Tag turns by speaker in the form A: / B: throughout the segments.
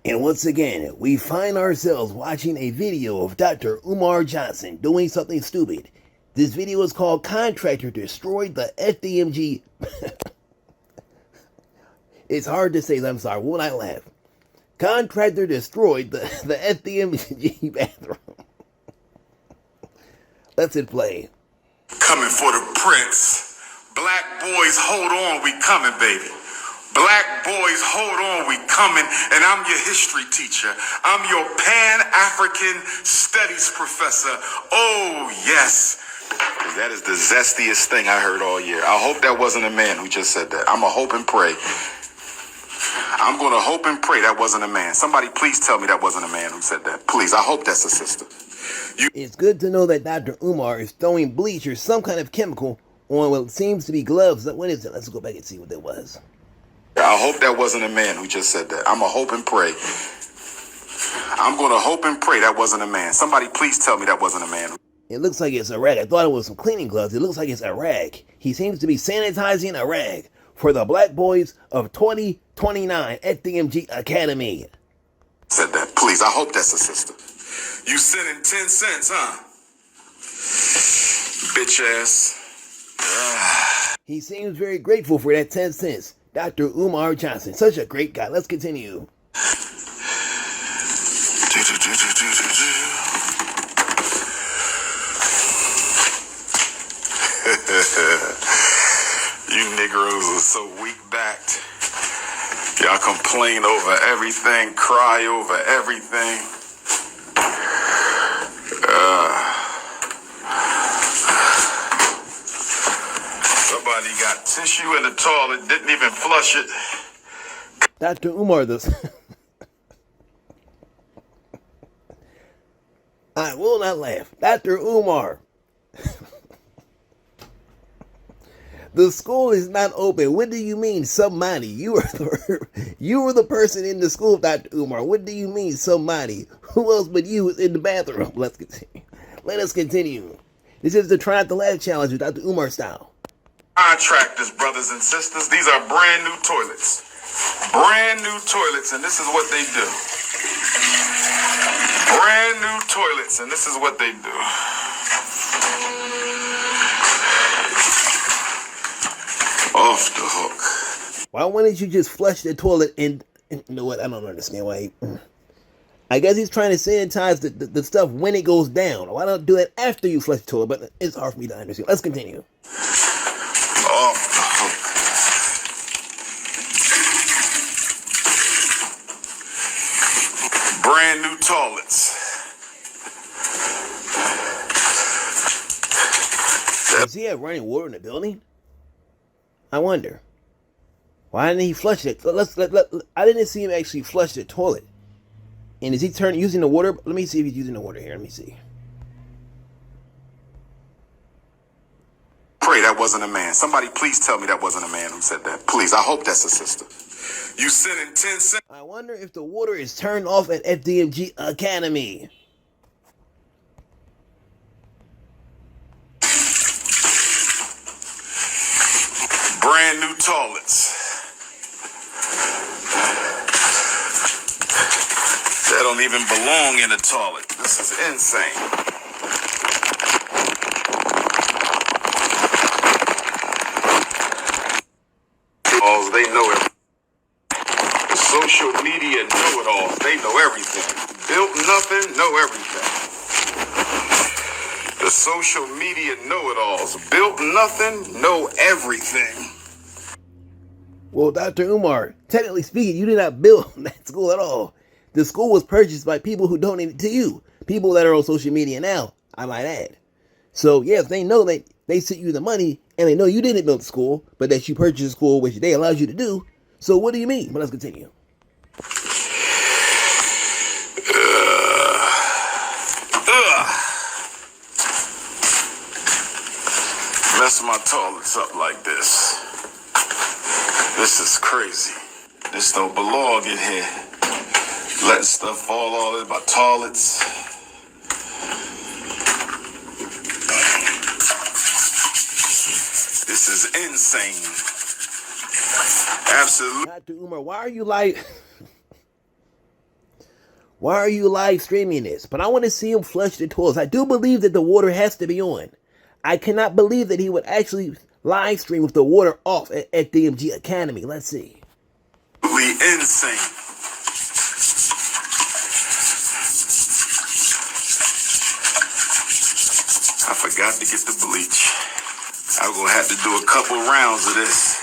A: And once again, we find ourselves watching a video of Dr. Umar Johnson doing something stupid. This video is called Contractor Destroyed the FDMG. It's hard to say, I'm sorry, won't I laugh? Contractor destroyed the FDMG bathroom. Let's hit play.
B: Coming for the prince. Black boys, hold on, we coming, baby. Black boys, hold on, we coming, and I'm your history teacher. I'm your Pan-African Studies professor. Oh, yes. That is the zestiest thing I heard all year. I hope that wasn't a man who just said that. I'm going to hope and pray. I'm going to hope and pray that wasn't a man. Somebody please tell me that wasn't a man who said that. Please, I hope that's a sister.
A: It's good to know that Dr. Umar is throwing bleach or some kind of chemical on what seems to be gloves. What is it? Let's go back and see what that was.
B: I hope that wasn't a man who just said that. I'm going to hope and pray. I'm going to hope and pray that wasn't a man. Somebody please tell me that wasn't a man.
A: It looks like it's a rag. I thought it was some cleaning gloves. It looks like it's a rag. He seems to be sanitizing a rag for the black boys of 2029 FDMG Academy.
B: Said that. Please, I hope that's a sister. You sending 10 cents, huh? Bitch ass.
A: He seems very grateful for that 10 cents. Dr. Umar Johnson, such a great guy. Let's continue.
B: You Negroes are so weak-backed. Y'all complain over everything, cry over everything. Somebody got tissue in the toilet, didn't even flush it.
A: Dr. Umar, this. I will not laugh. Dr. Umar. The school is not open. What do you mean, somebody? You were the person in the school, Dr. Umar. What do you mean, somebody? Who else but you was in the bathroom? Let's continue. Let us continue. This is the Try Not to Laugh challenge with Dr. Umar style.
B: Contractors, brothers and sisters, these are brand new toilets. Brand new toilets, and this is what they do. Brand new toilets, and this is what they do. Off the hook.
A: Why wouldn't you just flush the toilet and you know what? I don't understand why. I guess he's trying to sanitize the stuff when it goes down. Why don't do that after you flush the toilet? But it's hard for me to understand. Let's continue.
B: Off the hook. Brand new toilets.
A: Does he have running water in the building? I wonder. Why didn't he flush it? I didn't see him actually flush the toilet. And is he using the water? Let me see if he's using the water here. Let me see.
B: Pray that wasn't a man. Somebody please tell me that wasn't a man who said that. Please, I hope that's a sister. You sending 10 cents.
A: I wonder if the water is turned off at FDMG Academy.
B: Brand new toilets. That don't even belong in a toilet. This is insane. They know everything. Social media know-it-alls. They know everything. Built nothing, know everything. The social media know-it-alls. Built nothing, know everything.
A: Well, Dr. Umar, technically speaking, you did not build that school at all. The school was purchased by people who donated to you. People that are on social media now, I might add. So, yes, they know that they sent you the money, and they know you didn't build the school, but that you purchased a school, which they allowed you to do. So what do you mean? But let's continue.
B: Mess my toilets up like this. This is crazy. This don't belong in here. Letting stuff fall all in my toilets. This is insane. Absolutely.
A: Dr. Umar, why are you like... Why are you live streaming this? But I want to see him flush the toilets. I do believe that the water has to be on. I cannot believe that he would actually live stream with the water off at FDMG Academy. Let's see.
B: Insane. I forgot to get the bleach. I'm gonna have to do a couple rounds of this.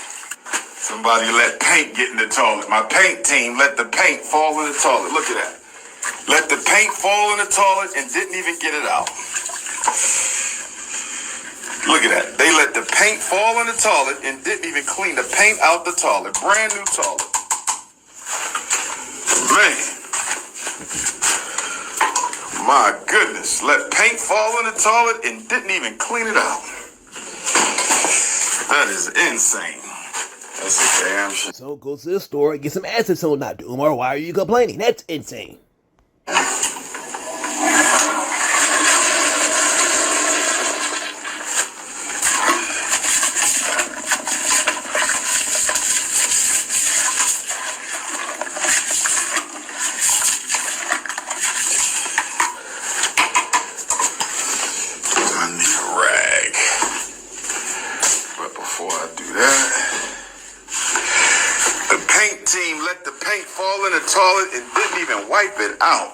B: Somebody let paint get in the toilet. My paint team let the paint fall in the toilet. Look at that. Let the paint fall in the toilet and didn't even get it out. Look at that. They let the paint fall in the toilet and didn't even clean the paint out the toilet. Brand new toilet. Man. My goodness. Let paint fall in the toilet and didn't even clean it out. That is insane. That's a damn shit.
A: So go to the store and get some acetone, Dr. Umar. Why are you complaining? That's insane.
B: Toilet and didn't even wipe it out.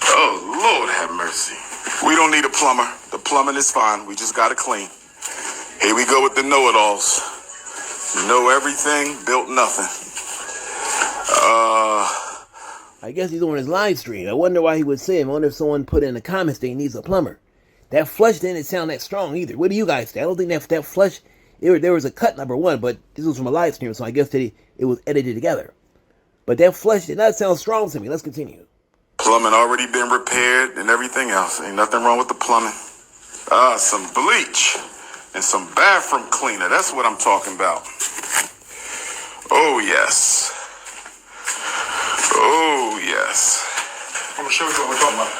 B: Oh, Lord have mercy. We don't need a plumber. The plumbing is fine. We just got to clean. Here we go with the know-it-alls. Know everything, built nothing.
A: I guess he's doing his live stream. I wonder why he would say it. I wonder if someone put in the comments that he needs a plumber. That flush didn't sound that strong either. What do you guys think? I don't think that flush, there was a cut, number one, but this was from a live stream, so I guess that it was edited together. But that flush did not sound strong to me. Let's continue.
B: Plumbing already been repaired and everything else. Ain't nothing wrong with the plumbing. Some bleach and some bathroom cleaner. That's what I'm talking about. Oh, yes. Oh, yes. I'm gonna show you what we're talking about.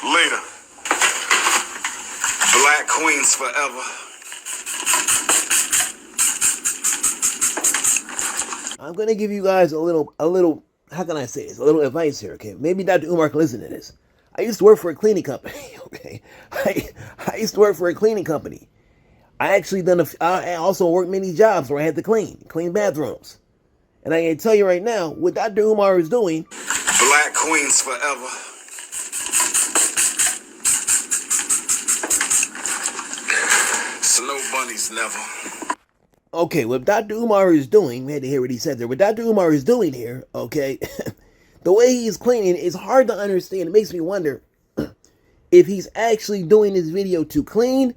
B: Later. Black Queens forever.
A: I'm going to give you guys a little, how can I say this? A little advice here, okay? Maybe Dr. Umar can listen to this. I used to work for a cleaning company, okay? I used to work for a cleaning company. I actually I also worked many jobs where I had to clean bathrooms. And I can tell you right now, what Dr. Umar is doing.
B: Black Queens forever. Snow bunnies never.
A: Okay, what Dr. Umar is doing, we had to hear what he said there. What Dr. Umar is doing here, okay, the way he's cleaning is hard to understand. It makes me wonder if he's actually doing this video to clean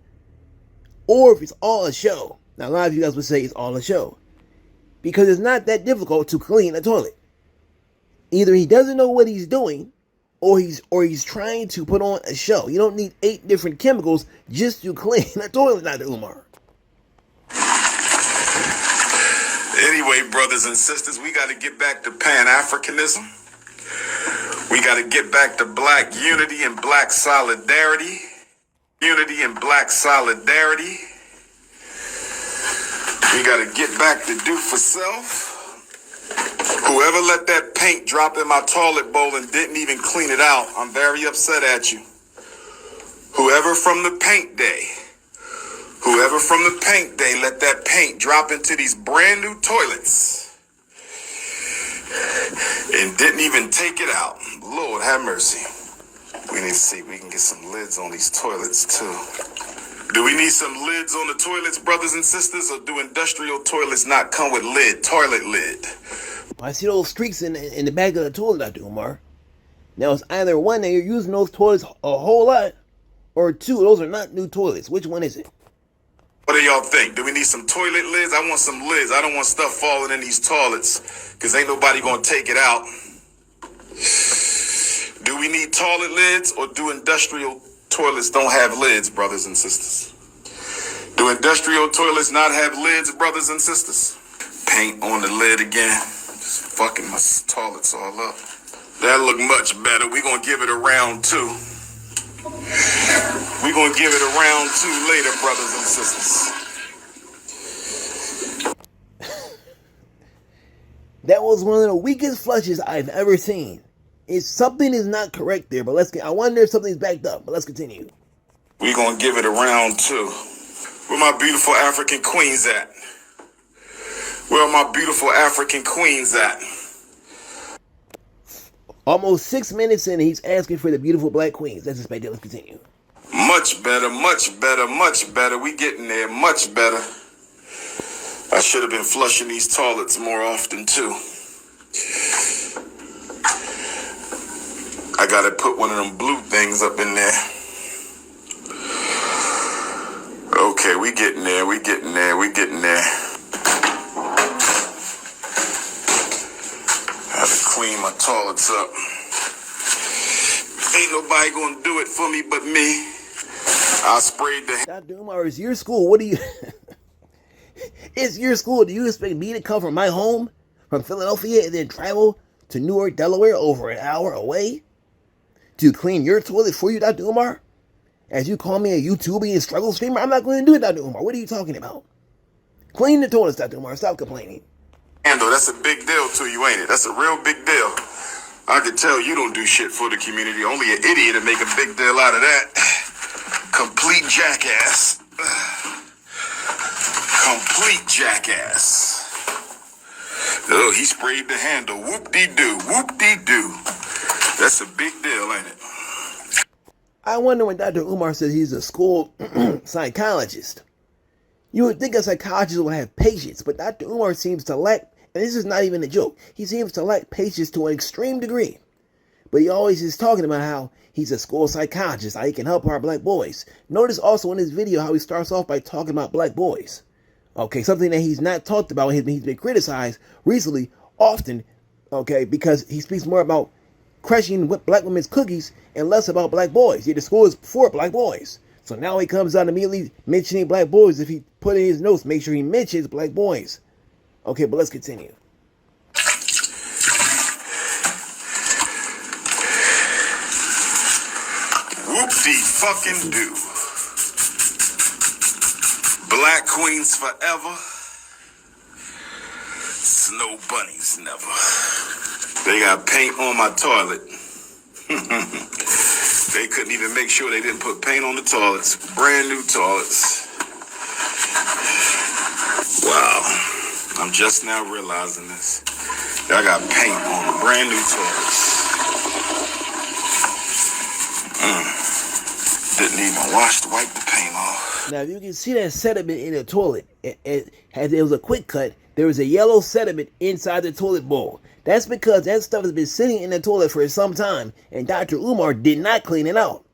A: or if it's all a show. Now, a lot of you guys would say it's all a show because it's not that difficult to clean a toilet. Either he doesn't know what he's doing or he's trying to put on a show. You don't need 8 different chemicals just to clean a toilet, Dr. Umar.
B: Anyway, brothers and sisters, we got to get back to Pan-Africanism. We got to get back to black unity and black solidarity. Unity and black solidarity. We got to get back to do for self. Whoever let that paint drop in my toilet bowl and didn't even clean it out, I'm very upset at you. Whoever from the paint day let that paint drop into these brand new toilets and didn't even take it out. Lord have mercy. We need to see if we can get some lids on these toilets too. Do we need some lids on the toilets, brothers and sisters, or do industrial toilets not come with toilet lid?
A: I see those streaks in the back of the toilet, Dr. Umar. Now, it's either one that you're using those toilets a whole lot, or 2, those are not new toilets. Which one is it?
B: What do y'all think? Do we need some toilet lids? I want some lids. I don't want stuff falling in these toilets because ain't nobody going to take it out. Do we need toilet lids or do industrial toilets don't have lids, brothers and sisters? Do industrial toilets not have lids, brothers and sisters? Paint on the lid again. Just fucking my toilets all up. That look much better. We're going to give it a round 2. We're going to give it a round 2 later, brothers and sisters.
A: That was one of the weakest flushes I've ever seen. Something is not correct there, but I wonder if something's backed up, but let's continue.
B: We're going to give it a round two. Where my beautiful African queens at? Where are my beautiful African queens at?
A: Almost 6 minutes in, and he's asking for the beautiful black queens. That's expected. Let's continue.
B: Much better, much better, much better. We getting there, much better. I should have been flushing these toilets more often, too. I gotta put one of them blue things up in there. Okay, we getting there, we getting there, we getting there. I had to clean my toilets up. Ain't nobody gonna do it for me but me. I sprayed the...
A: Dr. Umar, it's your school. What do you... It's your school. Do you expect me to come from my home, from Philadelphia, and then travel to Newark, Delaware, over an hour away to clean your toilet for you, Dr. Umar? As you call me a YouTuber and struggle streamer, I'm not going to do it, Dr. Umar. What are you talking about? Clean the toilets, Dr. Umar. Stop complaining.
B: Handle, that's a big deal to you, ain't it? That's a real big deal. I can tell you don't do shit for the community. Only an idiot to make a big deal out of that. Complete jackass. Complete jackass. Oh, he sprayed the handle. Whoop-de-doo. Whoop-de-doo. That's a big deal, ain't it?
A: I wonder when Dr. Umar says he's a school psychologist. You would think a psychologist would have patience, but Dr. Umar seems to lack, and this is not even a joke, he seems to lack patience to an extreme degree. But he always is talking about how he's a school psychologist, how he can help our black boys. Notice also in this video how he starts off by talking about black boys. Okay, something that he's not talked about, he's been criticized recently often, okay, because he speaks more about crushing black women's cookies and less about black boys. Yet the school is for black boys. So now he comes out immediately mentioning black boys. If he put in his notes, make sure he mentions black boys. Okay, but let's continue.
B: Whoop-de-fucking-do. Black queens forever. Snow bunnies never. They got paint on my toilet. They couldn't even make sure they didn't put paint on the toilets. Brand new toilets. Wow. I'm just now realizing this. Y'all got paint on the brand new toilets. Didn't even wipe the paint off.
A: Now, if you can see that sediment in the toilet, as it was a quick cut, there was a yellow sediment inside the toilet bowl. That's because that stuff has been sitting in the toilet for some time, and Dr. Umar did not clean it out.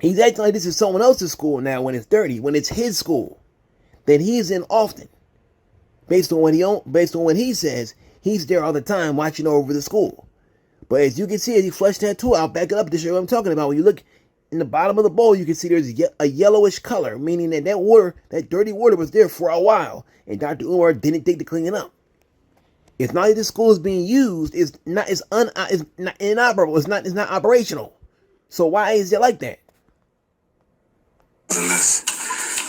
A: He's acting like this is someone else's school now when it's dirty, when it's his school that he's in often. Based on what he says, he's there all the time watching over the school. But as you can see, as he flushed that tool, I'll back it up to show you what I'm talking about. When you look in the bottom of the bowl, you can see there's a yellowish color, meaning that water, that dirty water was there for a while, and Dr. Umar didn't think to clean it up. It's not that the school is being used, it's not inoperable, it's not operational. So why is it like that?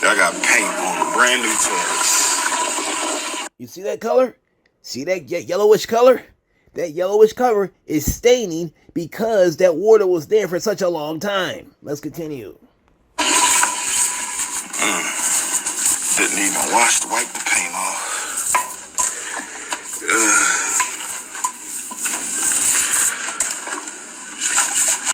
B: Y'all got paint on the brand new toilets.
A: You see that color? See that yellowish color? That yellowish color is staining because that water was there for such a long time. Let's continue.
B: Didn't even wipe the paint off.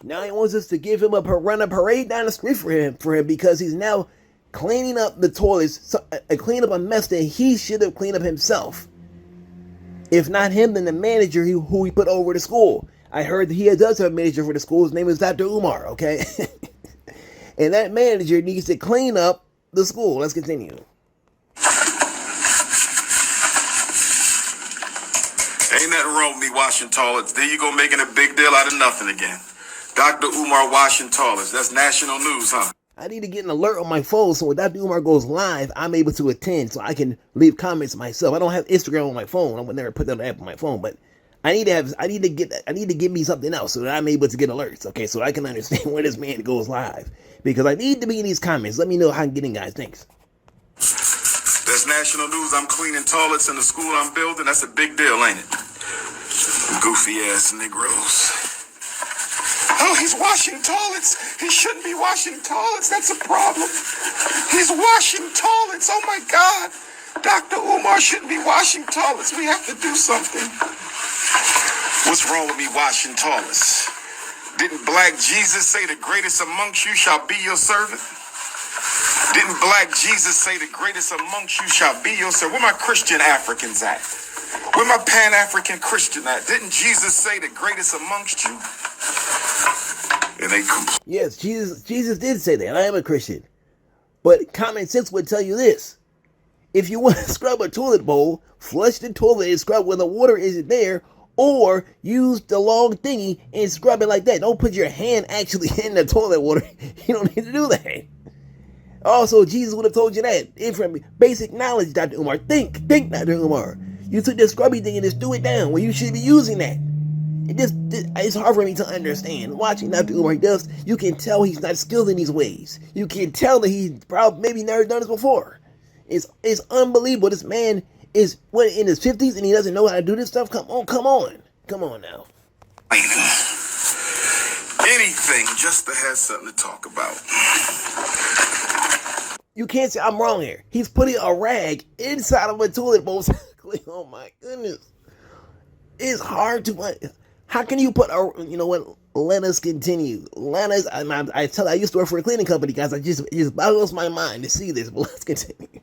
A: Now he wants us to give him run a parade down the street for him because he's now cleaning up the toilets, cleaning up a mess that he should have cleaned up himself. If not him, then the manager who he put over the school. I heard that he does have a manager for the school. His name is Dr. Umar, okay? And that manager needs to clean up the school. Let's continue.
B: Ain't nothing wrong with me washing toilets. There you go, making a big deal out of nothing again. Dr. Umar washing toilets. That's national news, huh?
A: I need to get an alert on my phone so when Dr. Umar goes live, I'm able to attend so I can leave comments myself. I don't have Instagram on my phone. I would never put that app on my phone, but I need to give me something else so that I'm able to get alerts, okay, so I can understand when this man goes live. Because I need to be in these comments. Let me know how I'm getting, guys. Thanks.
B: That's national news. I'm cleaning toilets in the school I'm building. That's a big deal, ain't it? Goofy ass Negroes. Oh, he's washing toilets. He shouldn't be washing toilets. That's a problem. He's washing toilets. Oh my God. Dr. Umar shouldn't be washing toilets. We have to do something. What's wrong with me washing toilets? Didn't Black Jesus say the greatest amongst you shall be your servant? Didn't Black Jesus say the greatest amongst you shall be your servant? Where my Christian Africans at? Where my Pan-African Christian at? Didn't Jesus say the greatest amongst you? And they
A: yes, Jesus did say that. I am a Christian. But common sense would tell you this. If you want to scrub a toilet bowl, flush the toilet and scrub when the water isn't there, or use the long thingy and scrub it like that. Don't put your hand actually in the toilet water. You don't need to do that. Also, Jesus would have told you that. From basic knowledge, Dr. Umar. Think, Dr. Umar. You took the scrubby thing and just threw it down when you should be using that. It's hard for me to understand. Watching Dr. Umar, you can tell he's not skilled in these ways. You can tell that he's probably maybe never done this before. It's unbelievable. This man is in his 50s and he doesn't know how to do this stuff. Come on now.
B: Anything just to have something to talk about.
A: You can't say I'm wrong here. He's putting a rag inside of a toilet bowl. Oh my goodness. It's hard to. How can you put a? You know what? Let us continue. I used to work for a cleaning company, guys. It just boggles my mind to see this. But let's continue.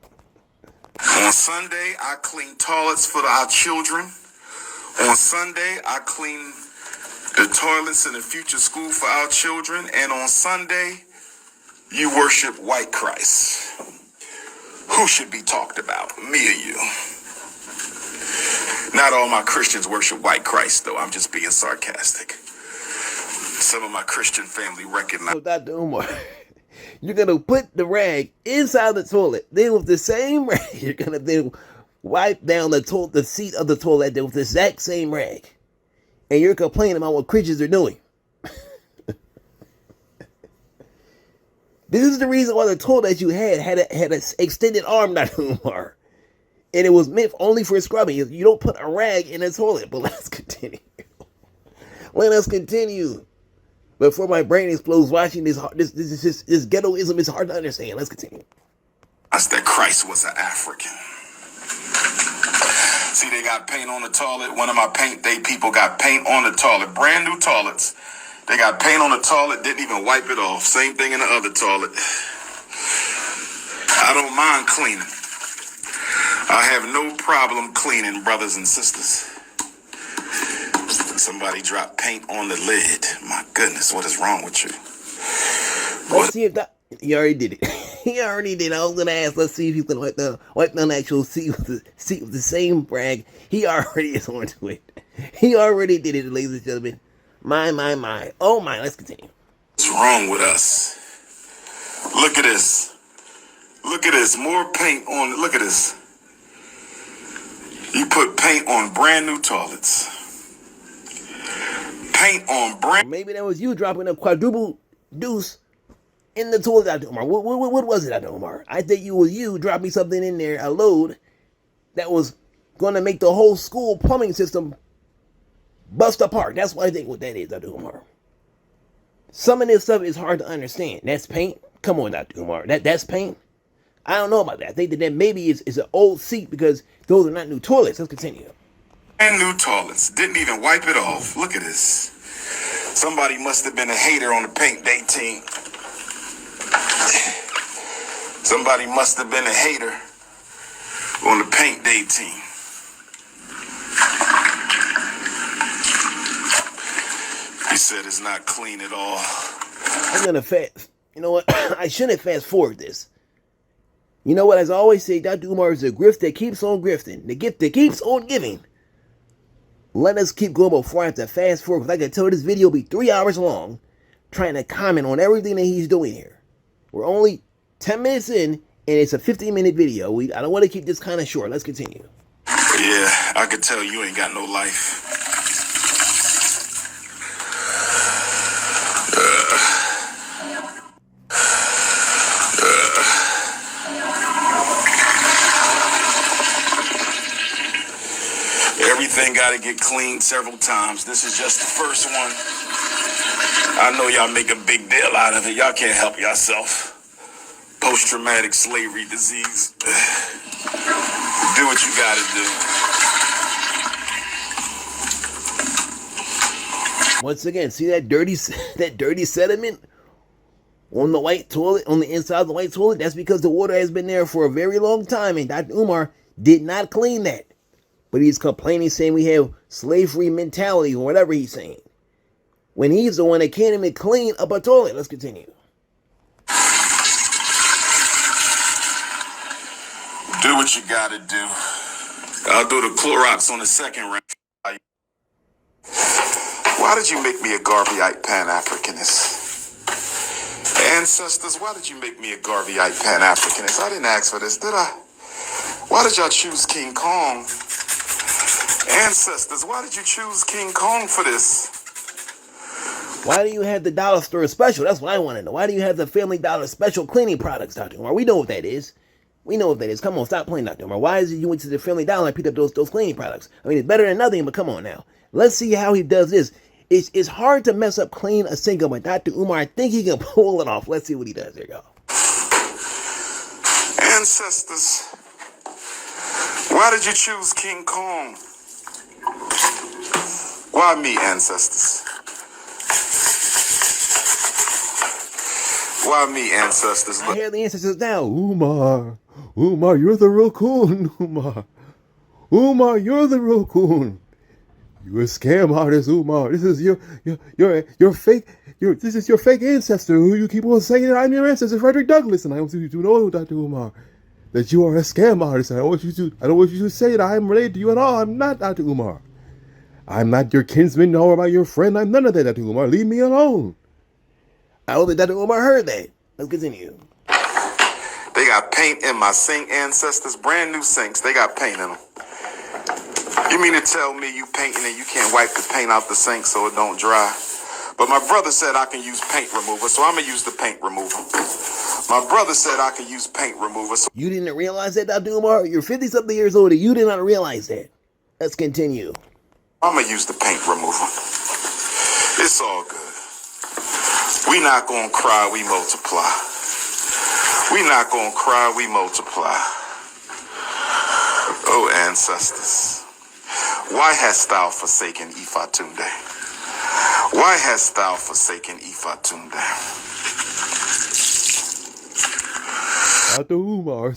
B: On Sunday, I clean toilets for our children. On Sunday, I clean the toilets in the future school for our children. And on Sunday, you worship white Christ. Who should be talked about? Me or you? Not all my Christians worship white Christ, though. I'm just being sarcastic. Some of my Christian family recognize.
A: So, Dr. Umar, you're going to put the rag inside the toilet. Then with the same rag, you're going to then wipe down the seat of the toilet with the exact same rag. And you're complaining about what Christians are doing. This is the reason why the toilet that you had an extended arm, Dr. Umar. And it was meant only for scrubbing. You don't put a rag in a toilet. But let's continue. Let us continue. Before my brain explodes watching this ghettoism is hard to understand. Let's continue.
B: That's that Christ was an African. See, they got paint on the toilet. One of my paint day people got paint on the toilet. Brand new toilets. They got paint on the toilet, didn't even wipe it off. Same thing in the other toilet. I don't mind cleaning. I have no problem cleaning, brothers and sisters. Somebody dropped paint on the lid. My goodness, what is wrong with you?
A: Let's see if that. He already did it. He already did. I was gonna ask. Let's see if he's gonna wipe down the actual seat with the same rag. He already is on to it. He already did it, ladies and gentlemen. My. Oh my. Let's continue.
B: What's wrong with us? Look at this. Look at this. More paint on. Look at this. You put paint on brand new toilets. Paint on brand.
A: Maybe that was you dropping a quadruple deuce in the toilet, Dr. Umar. What was it, Dr. Umar? I think it was you dropping something in there, a load that was going to make the whole school plumbing system bust apart. That's what I think what that is, Dr. Umar. Some of this stuff is hard to understand. That's paint? Come on, Dr. Umar. That's paint? I don't know about that. I think that maybe is an old seat because those are not new toilets. Let's continue.
B: And new toilets. Didn't even wipe it off. Look at this. Somebody must have been a hater on the paint day team. Somebody must have been a hater on the paint day team. He said it's not clean at all.
A: I'm going to fast. You know what? I shouldn't fast forward this. You know what? As I always say, Dr. Umar is a grift that keeps on grifting. The gift that keeps on giving. Let us keep going before I have to fast forward. Because I can tell this video will be 3 hours long. Trying to comment on everything that he's doing here. We're only 10 minutes in. And it's a 15-minute video. I don't want to keep this kind of short. Let's continue.
B: Yeah, I could tell you ain't got no life. Everything got to get cleaned several times. This is just the first one. I know y'all make a big deal out of it. Y'all can't help yourself. Post-traumatic slavery disease. Do what you got to do.
A: Once again, see that dirty sediment on the white toilet, on the inside of the white toilet? That's because the water has been there for a very long time, and Dr. Umar did not clean that. But he's complaining, saying we have slavery mentality or whatever he's saying, when he's the one that can't even clean up a toilet. Let's continue.
B: Do what you gotta do. I'll do the Clorox on the second round. Why did you make me a Garveyite Pan-Africanist? Ancestors, why did you make me a Garveyite Pan-Africanist? I didn't ask for this, did I? Why did y'all choose King Kong? Ancestors, why did you choose King Kong for this?
A: Why do you have the dollar store special? That's what I want to know. Why do you have the Family Dollar special cleaning products, Dr. Umar? We know what that is. We know what that is. Come on, stop playing, Dr. Umar. Why is it you went to the Family Dollar and picked up those cleaning products? I mean, it's better than nothing, but come on now. Let's see how he does this. It's hard to mess up clean a sink, but Dr. Umar, I think he can pull it off. Let's see what he does. There you go.
B: Ancestors, why did you choose King Kong? Why me, ancestors? Why me, ancestors?
A: I hear the ancestors now. Umar, you're the real coon. Umar, you're the real coon. You're a scam artist, Umar. This is your fake. This is your fake ancestor who you keep on saying that I'm your ancestor, Frederick Douglass, and I want you to know, Dr. Umar, that you are a scam artist. And I don't want you to say that I'm related to you at all. I'm not, Dr. Umar. I'm not your kinsman nor am I your friend. I'm none of that, Dr. Umar. Leave me alone. I hope that Dr. Umar heard that. Let's continue.
B: They got paint in my sink, ancestors. Brand new sinks. They got paint in them. You mean to tell me you painting and you can't wipe the paint out the sink so it don't dry? But my brother said I can use paint remover, so I'm going to use the paint remover. My brother said I can use paint remover. So
A: you didn't realize that, Dr. Umar? You're 50-something years old and you did not realize that. Let's continue.
B: I'm going to use the paint remover. It's all good. We not going to cry, we multiply. We not going to cry, we multiply. Oh, ancestors. Why hast thou forsaken Ifatunde? Why hast thou forsaken Ifatunde?
A: Dr. Umar,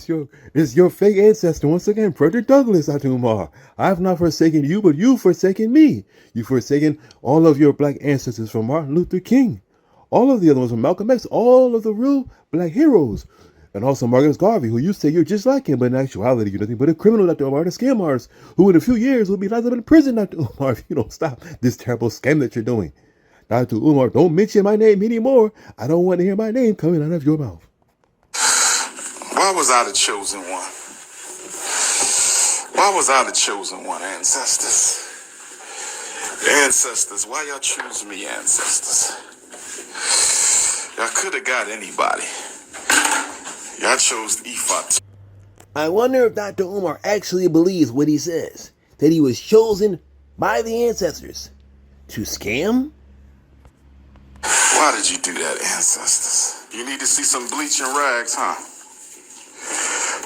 A: it's your fake ancestor once again, Frederick Douglass, Dr. Umar. I have not forsaken you, but you've forsaken me. You've forsaken all of your black ancestors from Martin Luther King, all of the other ones from Malcolm X, all of the real black heroes, and also Marcus Garvey, who you say you're just like him, but in actuality you're nothing but a criminal, Dr. Umar, a scam artist, who in a few years will be locked up in prison, Dr. Umar, if you don't stop this terrible scam that you're doing. Dr. Umar, don't mention my name anymore. I don't want to hear my name coming out of your mouth.
B: Why was I the chosen one? Why was I the chosen one, ancestors? Ancestors, why y'all choose me, ancestors? Y'all could have got anybody. Y'all chose Ifat.
A: I wonder if Dr. Umar actually believes what he says, that he was chosen by the ancestors to scam?
B: Why did you do that, ancestors? You need to see some bleaching rags, huh?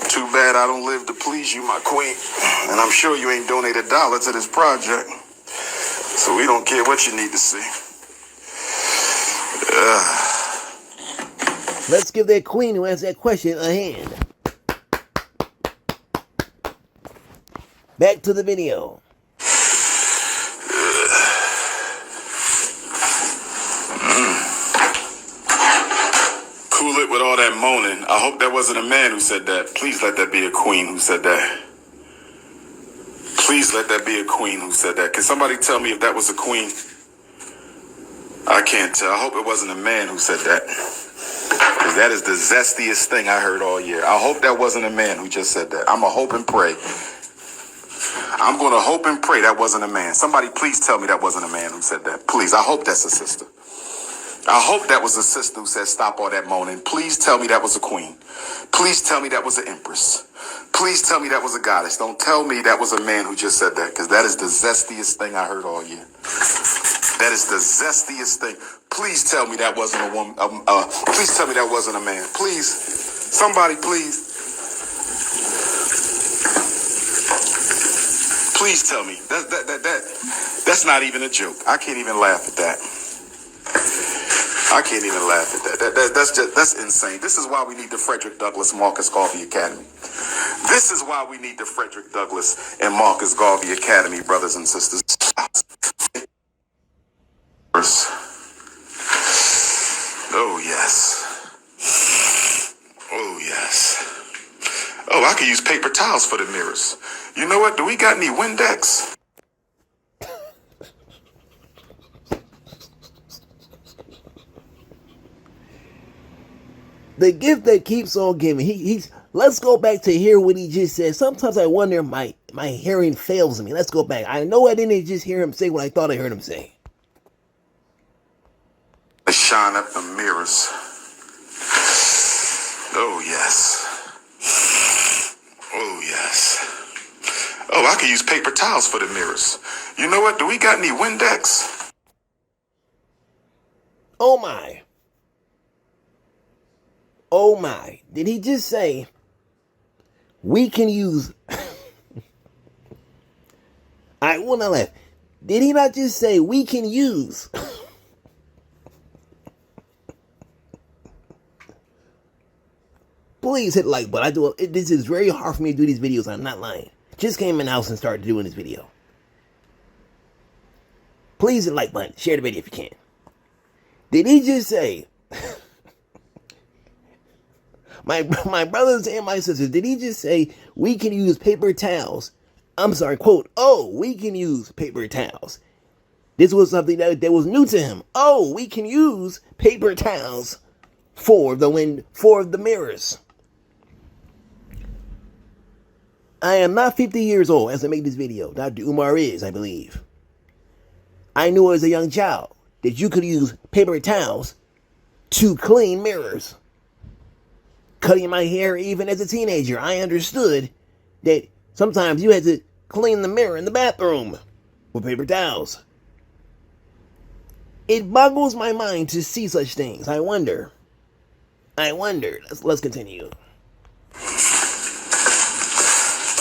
B: Too bad I don't live to please you, my queen. And I'm sure you ain't donated $1 to this project. So we don't care what you need to see.
A: Let's give that queen who asked that question a hand. Back to the video.
B: Cool it with all that moaning. I hope that wasn't a man who said that. Please let that be a queen who said that. Please let that be a queen who said that. Can somebody tell me if that was a queen? I can't tell. I hope it wasn't a man who said that. Because that is the zestiest thing I heard all year. I hope that wasn't a man who just said that. I'm going to hope and pray. I'm going to hope and pray that wasn't a man. Somebody please tell me that wasn't a man who said that. Please, I hope that's a sister. I hope that was a sister who said stop all that moaning. Please tell me that was a queen. Please tell me that was an empress. Please tell me that was a goddess. Don't tell me that was a man who just said that, because that is the zestiest thing I heard all year. That is the zestiest thing. Please tell me that wasn't a woman. Please tell me that wasn't a man. Please, somebody, please. Please tell me. That's not even a joke. I can't even laugh at that. I can't even laugh at that. That's insane. This is why we need the Frederick Douglass Marcus Garvey Academy. This is why we need the Frederick Douglass and Marcus Garvey Academy, brothers and sisters. Oh, yes. Oh, yes. Oh, I could use paper towels for the mirrors. You know what? Do we got any Windex?
A: The gift that keeps on giving. He's. Let's go back to hear what he just said. Sometimes I wonder if my hearing fails me. Let's go back. I know I didn't just hear him say what I thought I heard him say.
B: Shine up the mirrors. Oh, yes. Oh, yes. Oh, I could use paper towels for the mirrors. You know what? Do we got any Windex?
A: Oh, my. Oh, my. Did he just say we can use... I want to laugh. Did he not just say we can use... Please hit like button. This is very hard for me to do these videos. I'm not lying. Just came in the house and started doing this video. Please hit like button. Share the video if you can. Did he just say, my brothers and my sisters, did he just say we can use paper towels? I'm sorry, quote, oh, we can use paper towels. This was something that was new to him. Oh, we can use paper towels for the mirrors. I am not 50 years old as I make this video. Dr. Umar is, I believe. I knew as a young child that you could use paper towels to clean mirrors. Cutting my hair even as a teenager, I understood that sometimes you had to clean the mirror in the bathroom with paper towels. It boggles my mind to see such things. I wonder. Let's continue.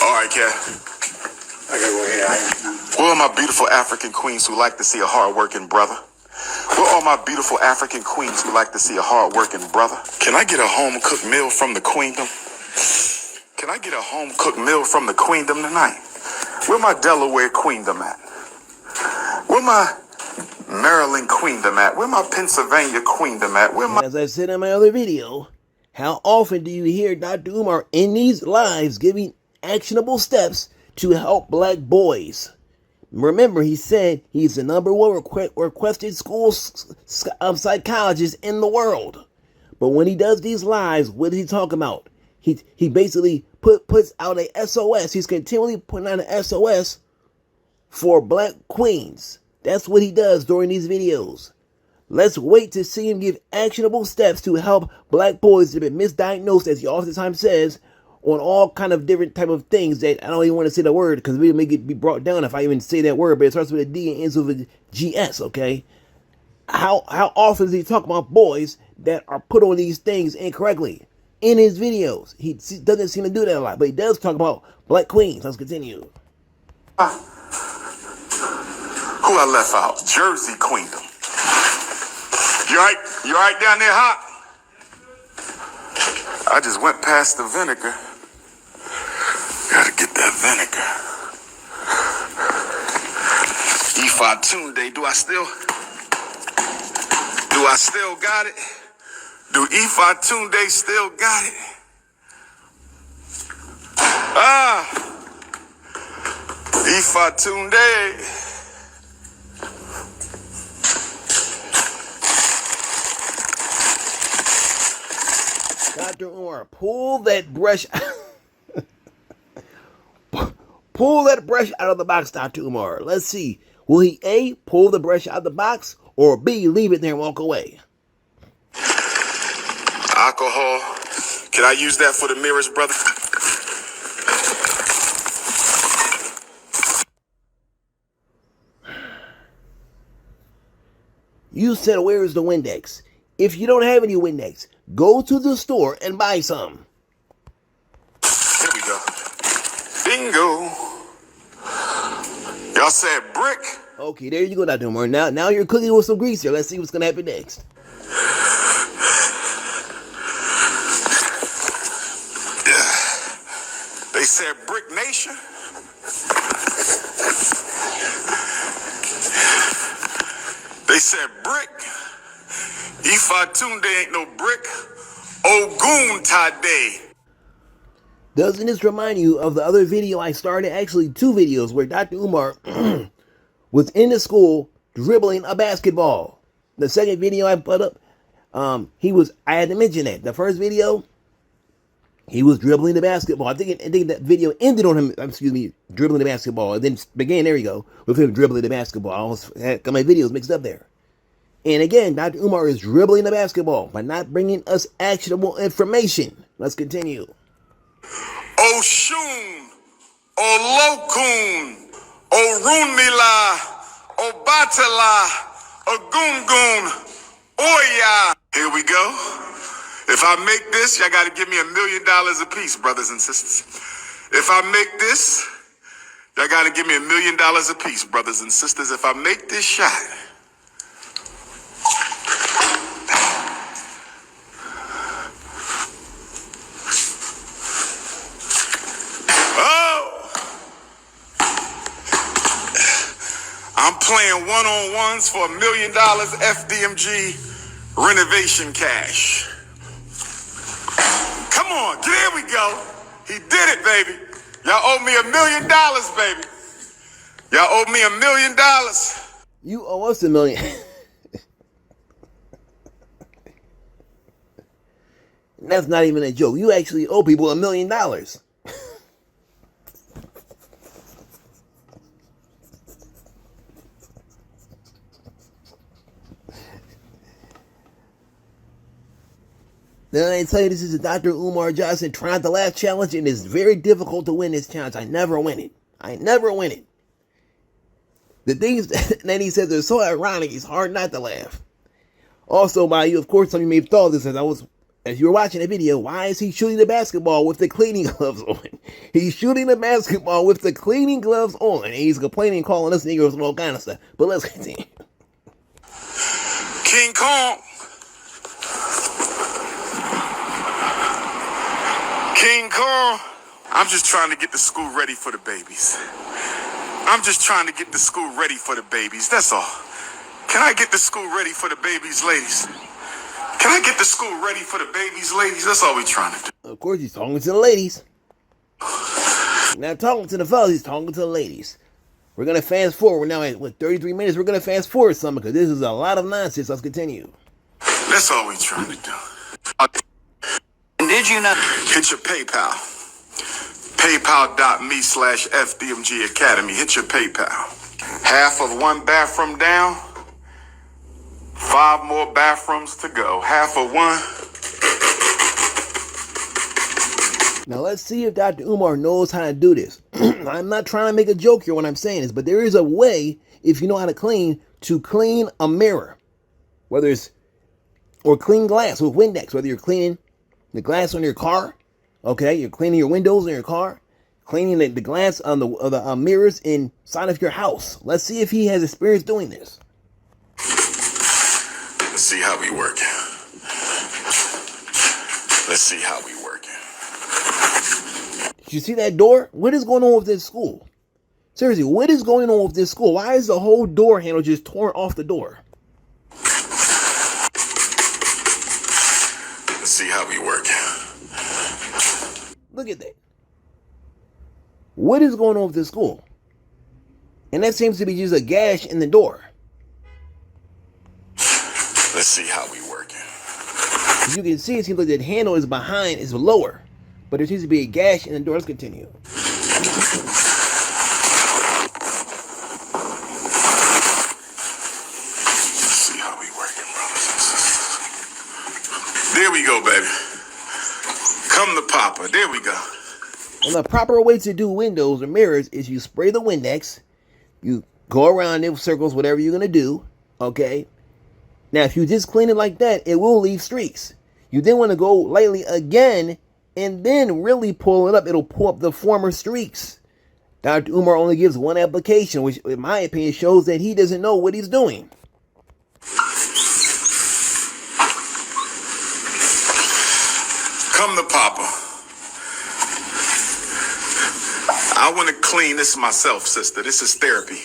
B: All right, Kat. I gotta go ahead. Where are my beautiful African queens who like to see a hard-working brother? Where are my beautiful African queens who like to see a hard-working brother? Can I get a home-cooked meal from the queendom? Can I get a home-cooked meal from the queendom tonight? Where my Delaware queendom at? Where my Maryland queendom at? Where my Pennsylvania queendom at?
A: As I said in my other video, how often do you hear Dr. Umar in these lives giving actionable steps to help black boys? Remember, he said he's the #1 requested school psychologist in the world. But when he does these lives, what does he talk about? He basically puts out a SOS. He's continually putting out an SOS for black queens. That's what he does during these videos. Let's wait to see him give actionable steps to help black boys that have been misdiagnosed, as he oftentimes says, on all kind of different type of things that I don't even want to say the word because we may be brought down if I even say that word, but it starts with a D and ends with a GS, okay? How often does he talk about boys that are put on these things incorrectly in his videos? He doesn't seem to do that a lot, but he does talk about black queens. Let's continue.
B: Who I left out? Jersey Queendom. You all right down there, hot? I just went past the vinegar. Gotta get that vinegar. Ifatunde, do I still got it? Do Ifatunde still got it? Ifatunde.
A: Dr. Umar, pull that brush pull that brush out of the box, Dr. Umar. Let's see. Will he A, pull the brush out of the box, or B, leave it there and walk away?
B: Alcohol. Can I use that for the mirrors, brother?
A: You said, where's the Windex? If you don't have any Windex, go to the store and buy some.
B: Here we go. Bingo. Y'all said brick.
A: Okay, there you go, Dr. Umar. Now you're cooking with some grease here. Let's see what's going to happen next.
B: They said brick nation. They said brick. Ifatunde ain't no brick. Ogun Tade.
A: Doesn't this remind you of the other video I started? Actually, two videos where Dr. Umar was in the school dribbling a basketball. The second video I put up, I had to mention that. The first video, he was dribbling the basketball. I think that video ended on him, dribbling the basketball. And then began, there you go, with him dribbling the basketball. I almost got my videos mixed up there. And again, Dr. Umar is dribbling the basketball by not bringing us actionable information. Let's continue.
B: Oshun, Olokun, Orunmila, Obatala, Ogungun, Oya. Here we go. If I make this, y'all got to give me $1 million a piece, brothers and sisters. If I make this, y'all got to give me $1 million a piece, brothers and sisters. If I make this shot. I'm playing one-on-ones for $1 million FDMG renovation cash. Come on, there we go. He did it, baby. Y'all owe me $1 million, baby. Y'all owe me $1 million.
A: You owe us $1 million. That's not even a joke. You actually owe people $1 million. Then I tell you, this is a Dr. Umar Johnson trying to laugh challenge, and it's very difficult to win this challenge. I never win it. The things that he says are so ironic, it's hard not to laugh. Also, by you, of course, some of you may have thought this as you were watching the video, why is he shooting the basketball with the cleaning gloves on? He's shooting the basketball with the cleaning gloves on, and he's complaining, calling us niggers and all kind of stuff. But let's continue.
B: King Kong. King Kong. I'm just trying to get the school ready for the babies. That's all. Can I get the school ready for the babies, ladies? That's all we're trying to do.
A: Of course, he's talking to the ladies. He's not talking to the fellas, he's talking to the ladies. We're going to fast forward. We're now at, 33 minutes. We're going to fast forward some because this is a lot of nonsense. Let's continue.
B: That's all we're trying to do.
C: Did you know?
B: Hit your PayPal. PayPal.me/FDMG Academy. Hit your PayPal. Half of one bathroom down. 5 more bathrooms to go. Half of one.
A: Now let's see if Dr. Umar knows how to do this. I'm not trying to make a joke here when I'm saying this, but there is a way, if you know how to clean a mirror. Or clean glass with Windex, whether you're cleaning the glass on your car, okay, you're cleaning your windows in your car, cleaning the glass on the mirrors inside of your house. Let's see if he has experience doing this.
B: Let's see how we work.
A: Did you see that door? What is going on with this school? Seriously, what is going on with this school? Why is the whole door handle just torn off the door?
B: Let's see how we work.
A: Look at that. What is going on with this school? And that seems to be just a gash in the door.
B: Let's see how we work.
A: As you can see, it seems like the handle is lower. But there seems to be a gash in the door. Let's continue.
B: Let's see how we working, brothers and sisters. There we go, baby. Come to Papa. There we go.
A: And the proper way to do windows or mirrors is you spray the Windex. You go around in circles, whatever you're going to do. Okay? Now, if you just clean it like that, it will leave streaks. You then want to go lightly again and then really pull it up. It'll pull up the former streaks. Dr. Umar only gives one application, which in my opinion shows that he doesn't know what he's doing.
B: Come to Papa. I want to clean this myself, sister. This is therapy.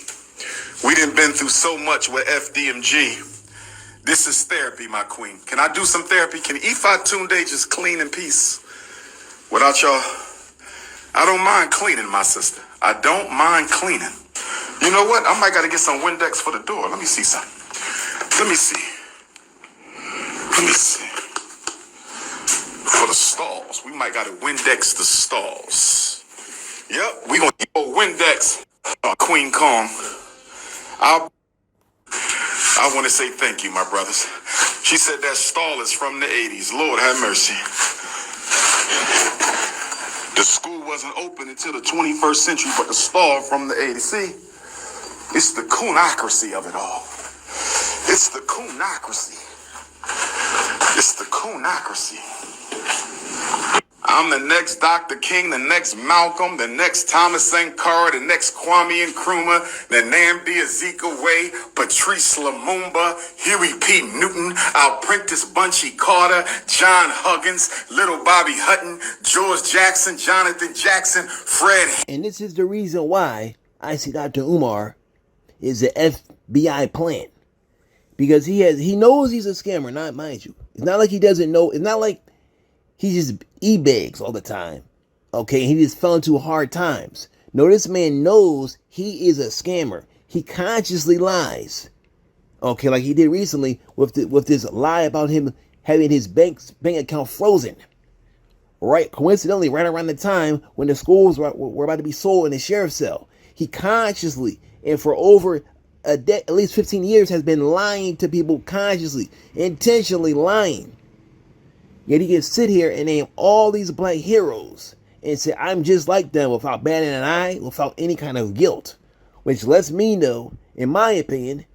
B: We done been through so much with FDMG. This is therapy, my queen. Can I do some therapy? Can Ifa Tunde just clean in peace without y'all? I don't mind cleaning, my sister. I don't mind cleaning. You know what? I might got to get some Windex for the door. Let me see something. Let me see. Let me see. For the stalls. We might got to Windex the stalls. Yep. We going to go Windex Queen Kong. I want to say thank you, my brothers. She said that stall is from the 80s. Lord have mercy. The school wasn't open until the 21st century, but the stall from the 80s. See, it's the coonocracy of it all. It's the coonocracy. It's the coonocracy. I'm the next Dr. King, the next Malcolm, the next Thomas Sankara, the next Kwame Nkrumah, the Nnamdi Azikiwe, Patrice Lumumba, Huey P. Newton, Prentice Bunchy Carter, John Huggins, Little Bobby Hutton, George Jackson, Jonathan Jackson, Fred.
A: And this is the reason why I see Dr. Umar is the FBI plant. Because he knows he's a scammer, not mind you. It's not like he doesn't know. It's not like he just e-begs all the time. Okay, he just fell into hard times. No, this man knows he is a scammer. He consciously lies. Okay, like he did recently with this lie about him having his bank account frozen. Right, coincidentally, right around the time when the schools were about to be sold in the sheriff's cell. He consciously, and for over at least 15 years, has been lying to people consciously, intentionally lying. Yet he can sit here and name all these black heroes and say, I'm just like them without batting an eye, without any kind of guilt. Which lets me know, in my opinion,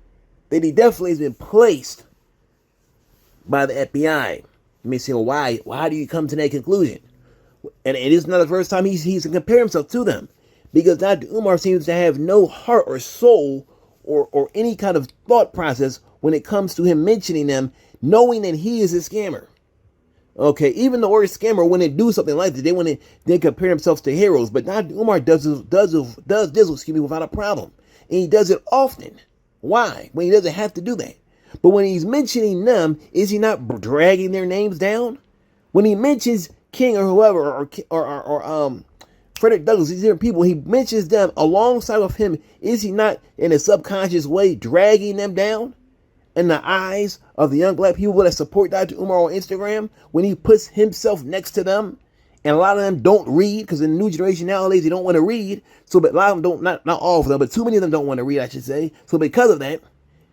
A: that he definitely has been placed by the FBI. You may say, well, why? Well, how do you come to that conclusion? And it is not the first time he's compared himself to them. Because Dr. Umar seems to have no heart or soul or any kind of thought process when it comes to him mentioning them, knowing that he is a scammer. Okay, even the worst scammer wouldn't do something like that. They wouldn't then compare themselves to heroes. But Dr. Umar does this without a problem. And he does it often. Why? When he doesn't have to do that. But when he's mentioning them, is he not dragging their names down? When he mentions King or whoever, or Frederick Douglass, these different people, he mentions them alongside of him. Is he not, in a subconscious way, dragging them down in the eyes of the young black people that support Dr. Umar on Instagram when he puts himself next to them? And a lot of them don't read, because in the new generation nowadays, they don't want to read. So, but a lot of them don't, not all of them, but too many of them don't want to read, I should say. So because of that,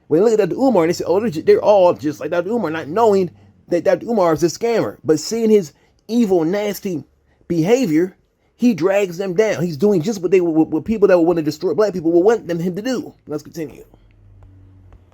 A: when they look at Dr. Umar and they say, oh, they're all just like Dr. Umar, not knowing that Dr. Umar is a scammer. But seeing his evil, nasty behavior, he drags them down. He's doing just what people that would want to destroy black people would want him to do. Let's continue.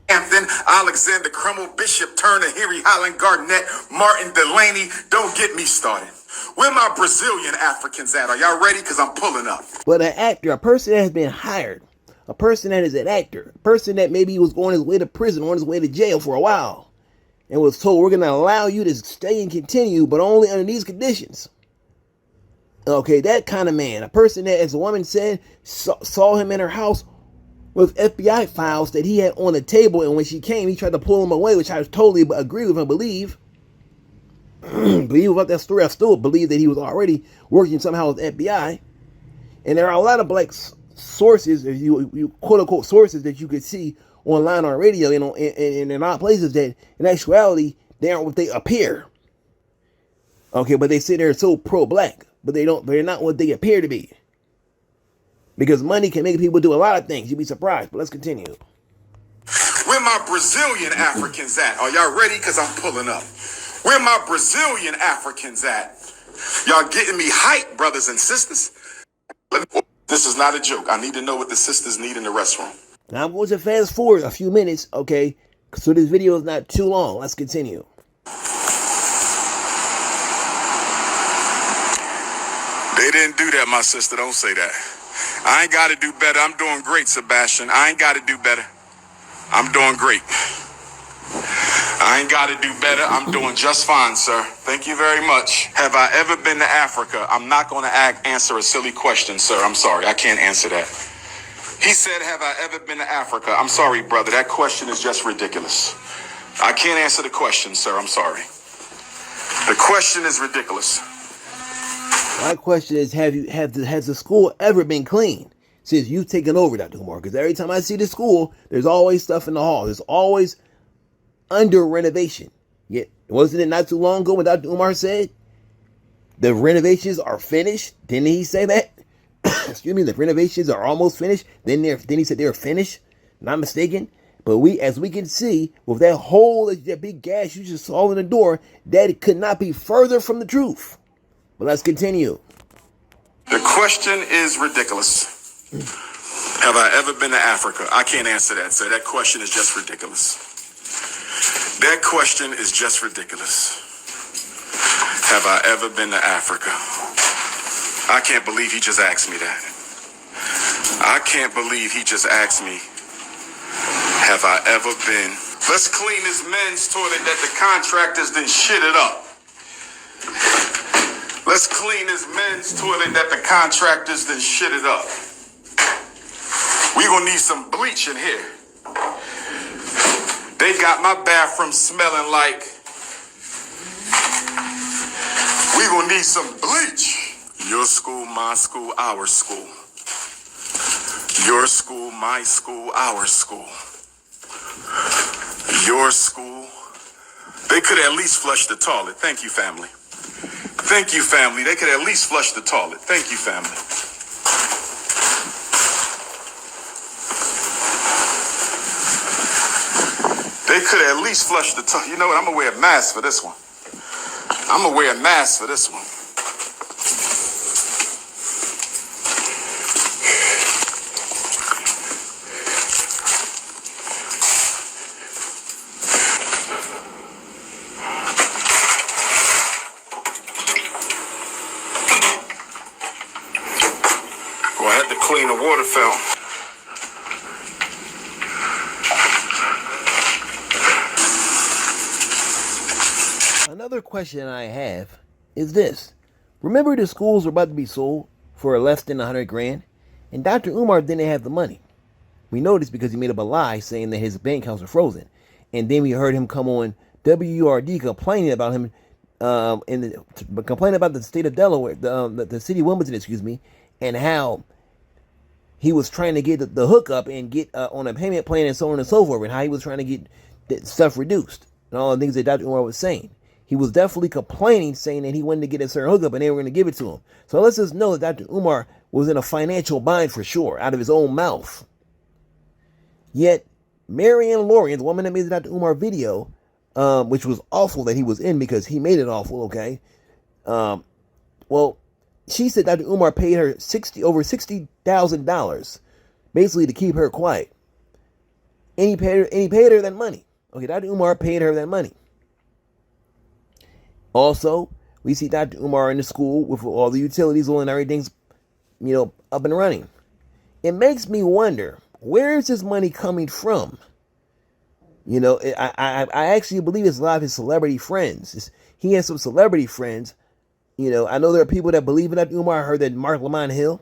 B: Hampton, Alexander Crummell, Bishop Turner, Henry Highland Garnett, Martin Delaney. Don't get me started. Where my Brazilian Africans at? Are y'all ready? Because I'm pulling up.
A: But an actor, a person that has been hired, a person that is an actor, a person that maybe was on his way to prison, on his way to jail for a while, and was told, we're going to allow you to stay and continue, but only under these conditions. Okay, that kind of man, a person that, as the woman said, saw him in her house with FBI files that he had on the table, and when she came, he tried to pull him away, which I totally agree with and believe. Believe about that story, I still believe that he was already working somehow with FBI. And there are a lot of black sources, if you quote unquote sources, that you could see online on radio, you know, and in other places that in actuality they aren't what they appear. Okay, but they say they're so pro-black, but they're not what they appear to be. Because money can make people do a lot of things. You'd be surprised, but let's continue.
B: Where my Brazilian Africans at? Are y'all ready? Because I'm pulling up. Where my Brazilian Africans at? Y'all getting me hyped, brothers and sisters? This is not a joke. I need to know what the sisters need in the restroom.
A: Now I'm going to fast forward a few minutes, okay, So this video is not too long. Let's continue.
B: They didn't do that, my sister. Don't say that. I ain't got to do better. I'm doing great, Sebastian. I ain't got to do better. I'm doing great. I ain't got to do better. I'm doing just fine, sir. Thank you very much. Have I ever been to Africa? I'm not going to answer a silly question, sir. I'm sorry. I can't answer that. He said, have I ever been to Africa? I'm sorry, brother. That question is just ridiculous. I can't answer the question, sir. I'm sorry. The question is ridiculous.
A: My question is, has the school ever been clean since you've taken over, Dr. Umar? Because every time I see the school, there's always stuff in the hall. There's always under renovation. Yet, wasn't it not too long ago when Dr. Umar said the renovations are finished? Didn't he say that? Excuse me, the renovations are almost finished. Then he said they were finished. Not mistaken. But as we can see, with that hole, that big gash you just saw in the door, that it could not be further from the truth. But let's continue.
B: The question is ridiculous. Have I ever been to Africa? I can't answer that, sir. That question is just ridiculous. That question is just ridiculous. Have I ever been to Africa? I can't believe he just asked me that. I can't believe he just asked me, have I ever been? Let's clean this men's toilet that the contractors done shitted up. Let's clean this men's toilet that the contractors done shitted up. We gonna need some bleach in here. They got my bathroom smelling like. We gonna need some bleach. Your school, my school, our school. Your school, my school, our school. Your school. They could at least flush the toilet. Thank you, family. Thank you, family. They could at least flush the toilet. Thank you, family. They could at least flush the toilet. You know what? I'm going to wear a mask for this one. I'm going to wear a mask for this one. Well, I had to clean the water fountain.
A: Another question I have is this. Remember the schools were about to be sold for less than 100 grand? And Dr. Umar didn't have the money. We know this because he made up a lie saying that his bank accounts were frozen. And then we heard him come on WURD complaining about him, complaining about the state of Delaware, the city of Wilmington, excuse me, and how he was trying to get the hookup and get on a payment plan and so on and so forth, and how he was trying to get that stuff reduced and all the things that Dr. Umar was saying. He was definitely complaining, saying that he wanted to get a certain hookup and they were going to give it to him. So let's just know that Dr. Umar was in a financial bind for sure, out of his own mouth. Yet, Marianne Lawrence, the woman that made the Dr. Umar video, which was awful that he was in because he made it awful, okay? Well, she said Dr. Umar paid her over $60,000 basically to keep her quiet. And he paid her that money. Okay, Dr. Umar paid her that money. Also, we see Dr. Umar in the school with all the utilities on and everything's, up and running. It makes me wonder, where is this money coming from? I actually believe it's a lot of his celebrity friends. He has some celebrity friends. I know there are people that believe in Dr. Umar. I heard that Mark Lamont Hill,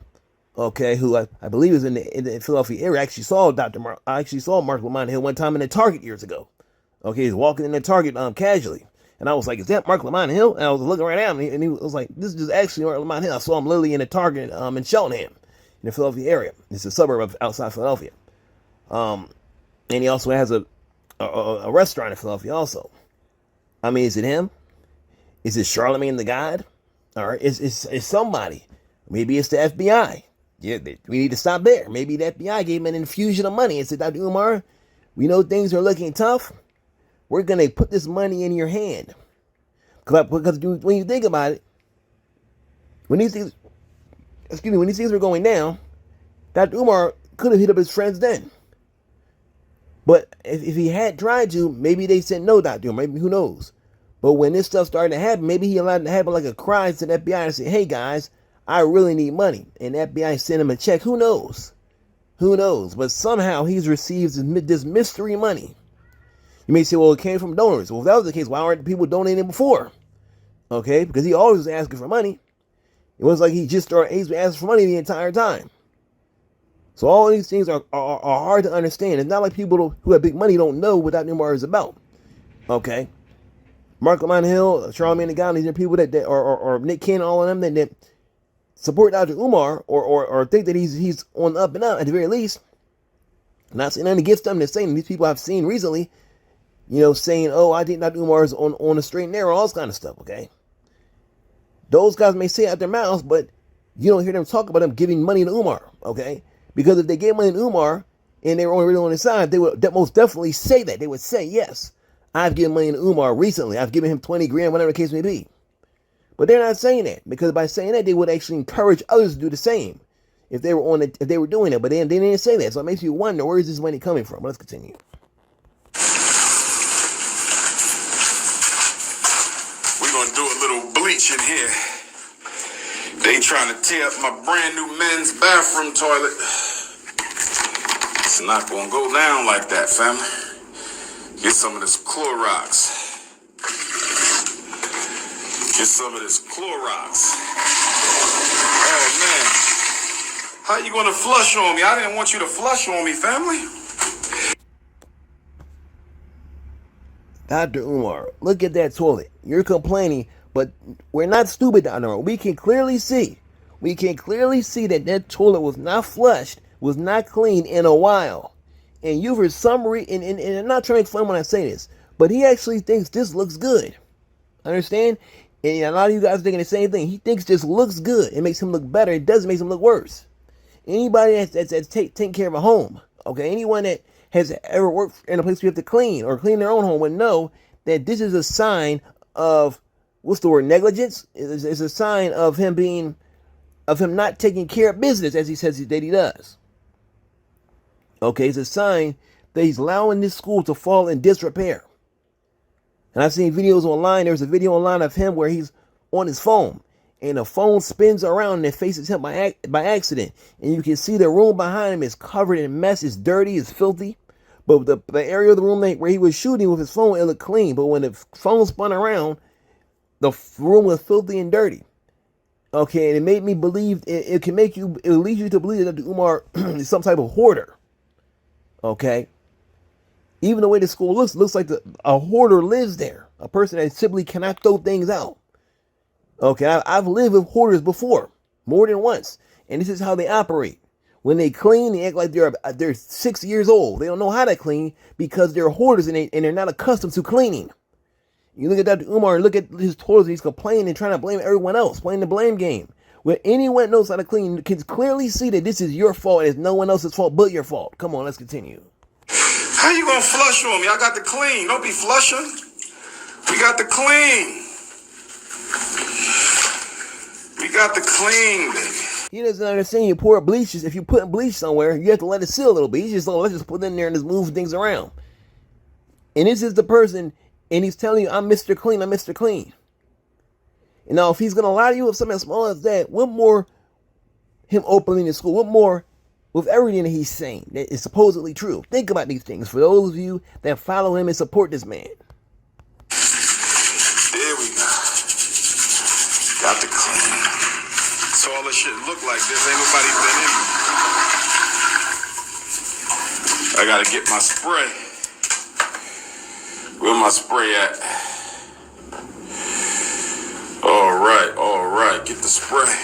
A: okay, who I believe is in the Philadelphia area. I actually saw Mark Lamont Hill one time in the Target years ago. Okay, he's walking in the Target casually. And I was like, is that Mark Lamont Hill? And I was looking right at him, and he was like, this is actually Mark Lamont Hill. I saw him literally in a Target in Cheltenham, in the Philadelphia area. It's a suburb of outside Philadelphia. And he also has a restaurant in Philadelphia also. I mean, is it him? Is it Charlemagne the God? Or is somebody? Maybe it's the FBI. Yeah, we need to stop there. Maybe the FBI gave him an infusion of money and said, Dr. Umar, we know things are looking tough. We're going to put this money in your hand. Because when you think about it, when these things were going down, Dr. Umar could have hit up his friends then. But if he had tried to, maybe they said no, Dr. Umar. Maybe, who knows? But when this stuff started to happen, maybe he allowed it to happen like a cry to the FBI and say, hey guys, I really need money. And the FBI sent him a check. Who knows? Who knows? But somehow he's received this mystery money. You may say, well, it came from donors. Well, if that was the case, why aren't people donating before? Okay, because he always was asking for money. It was like he's asking for money the entire time. So all these things are hard to understand. It's not like people who have big money don't know what Dr. Umar is about. Okay. Mark Lamont Hill, Charlamagne the God, these are people that or Nick Cannon, all of them that support Dr. Umar or think that he's on the up and up at the very least. Not saying nothing against them. They're saying these people I've seen recently, saying, oh, I think Dr. Umar is on the straight and narrow, all this kind of stuff, okay? Those guys may say it out their mouths, but you don't hear them talk about them giving money to Umar, okay? Because if they gave money to Umar and they were only really on his side, they would most definitely say that. They would say, yes, I've given money to Umar recently. I've given him 20 grand, whatever the case may be. But they're not saying that, because by saying that, they would actually encourage others to do the same if they were doing it. But they didn't say that. So it makes you wonder, where is this money coming from? Let's continue.
B: We're going to do a little bleaching here. They trying to tear up my brand new men's bathroom toilet. It's not going to go down like that, family. Get some of this Clorox. Get some of this Clorox. Oh, man. How you going to flush on me? I didn't want you to flush on me, family.
A: Dr. Umar, look at that toilet. You're complaining, but we're not stupid, Dr. Umar. We can clearly see that that toilet was not flushed, was not cleaned in a while. And you, for some reason, and I'm not trying to explain when I say this, but he actually thinks this looks good. Understand? And a lot of you guys are thinking the same thing. He thinks this looks good. It makes him look better. It doesn't make him look worse. Anybody that's taking care of a home, okay, anyone that has ever worked in a place where you have to clean or clean their own home would know that this is a sign of, what's the word, negligence? It's a sign of him not taking care of business as he says that he does. Okay, it's a sign that he's allowing this school to fall in disrepair. And I've seen videos online. There's a video online of him where he's on his phone and the phone spins around and it faces him by accident. And you can see the room behind him is covered in mess. It's dirty, it's filthy. But the area of the room where he was shooting with his phone, it looked clean. But when the phone spun around, the room was filthy and dirty. Okay, and it made me believe, it will lead you to believe that Dr. Umar is some type of hoarder. Okay? Even the way the school looks like a hoarder lives there. A person that simply cannot throw things out. Okay, I've lived with hoarders before, more than once. And this is how they operate. When they clean, they act like they're 6 years old. They don't know how to clean because they're hoarders and they're not accustomed to cleaning. You look at Dr. Umar and look at his toilets and he's complaining and trying to blame everyone else, playing the blame game. When anyone knows how to clean, can clearly see that this is your fault and it's no one else's fault but your fault. Come on, let's continue.
B: How you gonna flush on me? I got to clean. Don't be flushing. We got to clean. We got to clean, baby.
A: He doesn't understand. You pour bleach. If you put bleach somewhere, you have to let it sit a little bit. He's just like, let's just put it in there and just move things around. And this is the person, and he's telling you, I'm Mr. Clean, I'm Mr. Clean. And now, if he's going to lie to you with something as small as that, what more him opening the school? What more with everything that he's saying that is supposedly true? Think about these things for those of you that follow him and support this man.
B: There we go. Got to clean. So all this shit look like this. Ain't nobody been in me. I got to get my spray. Where my spray at? All right. Get the spray.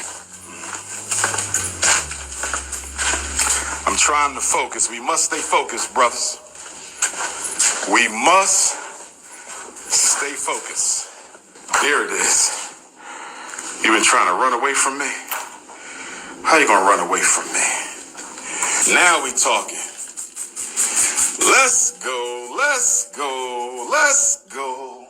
B: I'm trying to focus. We must stay focused, brothers. We must stay focused. Here it is. You been trying to run away from me? How you gonna run away from me? Now we talking. Let's go, let's go, let's go.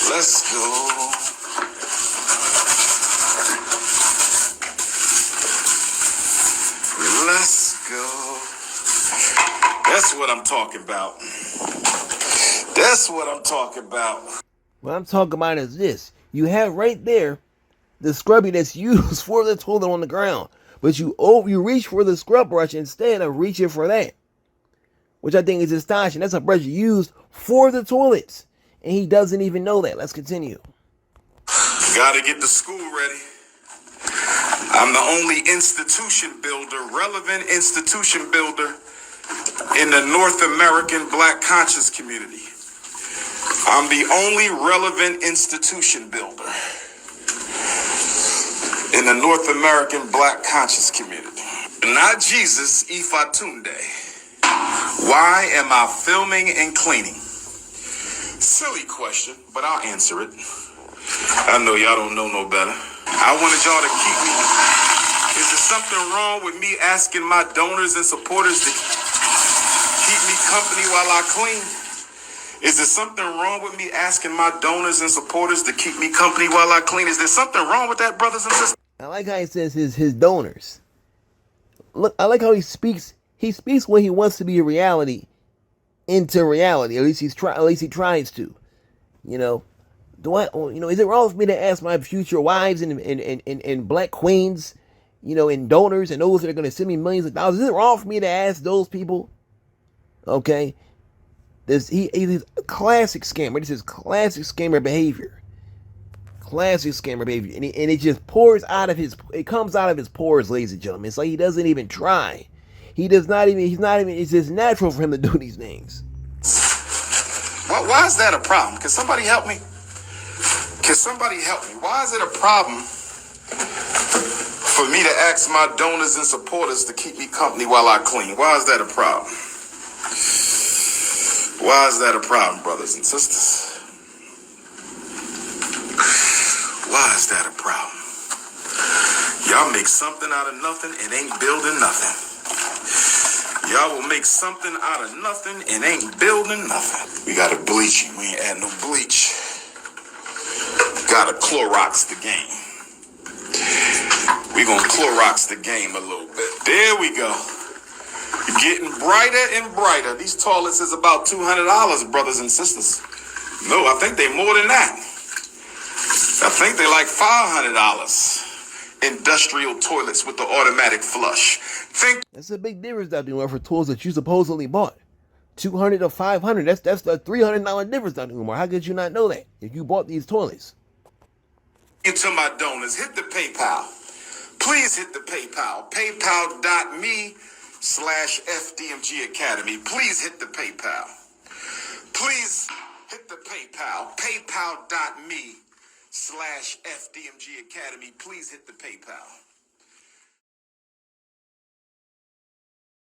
B: Let's go. go. That's what I'm talking about. That's what I'm talking about.
A: What I'm talking about is this. You have right there the scrubby that's used for the toilet on the ground. But you reach for the scrub brush instead of reaching for that. Which I think is astonishing. That's a brush used for the toilets. And he doesn't even know that. Let's continue.
B: Gotta get the school ready. I'm the only institution builder, relevant institution builder in the North American Black conscious community. I'm the only relevant institution builder in the North American Black conscious community. Not Jesus Ifatunde. Why am I filming and cleaning? Silly question, but I'll answer it. I know y'all don't know no better. I wanted y'all to keep me. Is there something wrong with me asking my donors and supporters to keep me company while I clean? Is there something wrong with me asking my donors and supporters to keep me company while I clean? Is there something wrong with that, brothers and sisters?
A: I like how he says his donors. Look, I like how he speaks. He speaks when he wants to be a reality into reality. At least he tries to. You know, is it wrong for me to ask my future wives and black queens, and donors and those that are going to send me millions of dollars? Is it wrong for me to ask those people? Okay, he's a classic scammer. This is classic scammer behavior. Classic scammer behavior, and it just pours out of it comes out of his pores, ladies and gentlemen. It's like he doesn't even try. He's not even, it's just natural for him to do these things.
B: Why is that a problem? Can somebody help me? Can somebody help me? Why is it a problem for me to ask my donors and supporters to keep me company while I clean? Why is that a problem? Why is that a problem, brothers and sisters? Why is that a problem? Y'all make something out of nothing and ain't building nothing. Y'all will make something out of nothing and ain't building nothing. We got a bleaching. We ain't add no bleach. Gotta Clorox the game. We gonna Clorox the game a little bit. There we go. Getting brighter and brighter. These toilets is about $200, brothers and sisters. No, I think they more than that. I think they like $500. Industrial toilets with the automatic flush.
A: That's a big difference, Dr. Umar, for tools that you supposedly bought. $200 to $500. That's the $300 difference, Dr. Umar. How could you not know that if you bought these toilets?
B: To my donors, hit the PayPal. Please hit the PayPal. PayPal.me/FDMG Academy. Please hit the PayPal. Please hit the PayPal. PayPal.me/FDMG Academy. Please hit the PayPal.